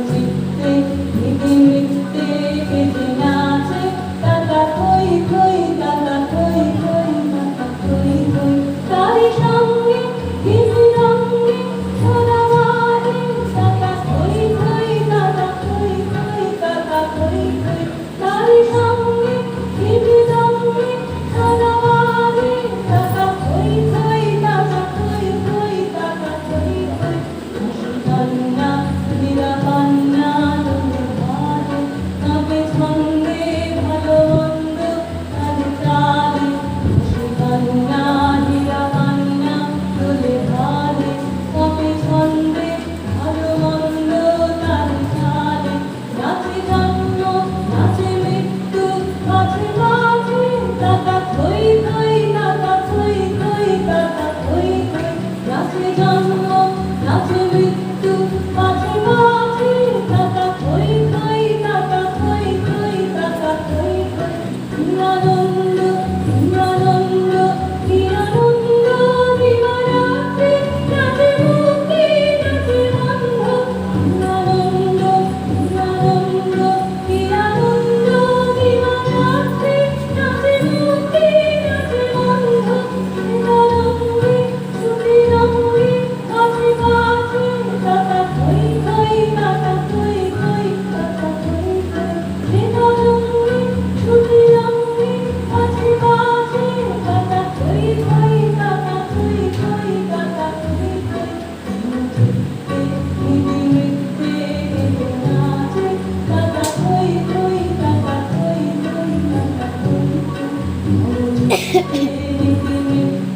চিত্তে নিধি নৃত্যে বেজে নাচে কাকা থই থই কাকা থই থই কাকা থই থই তারি সঙ্গে ভিজে রঙে সোনা বাজে কাকা থই থই কাকা থই থই কাকা থই থই তারি সঙ্গে ভিজে রঙে সোনা বাজে কাকা থই থই কাকা থই থই কাকা থই থই কন্যা হীরা কন্যা তুমি ভালো তবে ছন্দে ভালো মন্দ তালে তালে কন্যা হীরা কন্যা তোলে ভালে তবে ছন্দে ভালো মন্দ তালে তালে নাচে জন্ম নাচে মৃত্যু মাঝে মাঝে কাকা থই থই কাকা থই থই কাকা থই থই নাচে জন্ম নাচে মৃত্যু মাঝে মাঝে কাকা থই থই কাকা থই থই কাকা থই থই নিরানন্দ নিরানন্দ নিরানন্দ দিবারাত্রি নাচে মুক্তি নাচে বন্ধ নিরানন্দ নিরানন্দ নিরানন্দ দিবারাত্রি নাচে মুক্তি নাচে বন্ধ নিরানন্দে সুখী রঙ্গে কাছে কাছে কাকা থই থই কাকা থই থই কাকা থই থই নিরানন্দে সুখী রঙ্গে কাছে কাছে কাকা থই থই কাকা থই থই কাকা থই থই চিত্তে নিধি নৃত্যে বেজে নাচে কাকা থই থই কাকা থই থই কাকা থই থই চিত্তে নিধি নৃত্যে